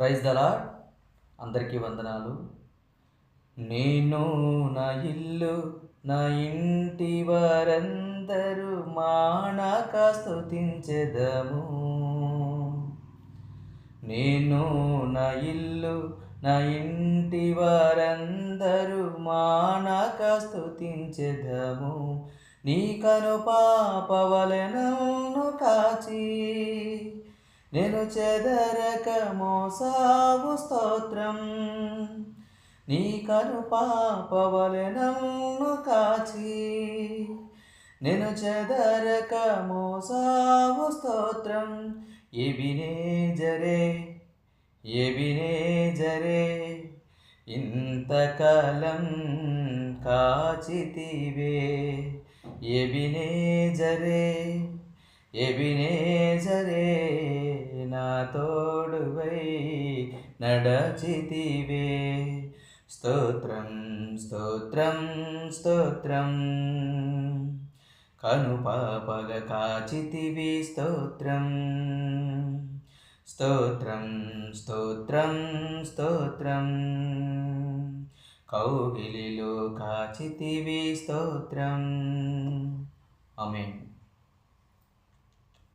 Praise the lord. అందరికీ వందనాలు. నేను నా ఇల్లు నా ఇంటి వారందరూ మానక స్తుతించెదము. నేను నా ఇల్లు నా ఇంటి వారందరూ మానక స్తుతించెదము. నీ కను పాపవలె నన్ను కాచి నేను చెదరక మోసావు స్తోత్రం. నీ కను పాపవలె నన్ను కాచి నేను చెదరక మోసావు స్తోత్రం. ఎబినేజరే ఎబినేజరే ఇంతకాలం కాచితివే. ఎబినేజరే ఎబినేజరే నా తోడువై నడచితివే. స్తోత్రం స్తోత్రం స్తోత్రం కను పాపగ కాచితివి. స్తోత్రం స్తోత్రం స్తోత్రం స్తోత్రం కౌగిలిలో కాచితివి. స్తోత్రం. ఆమేన్.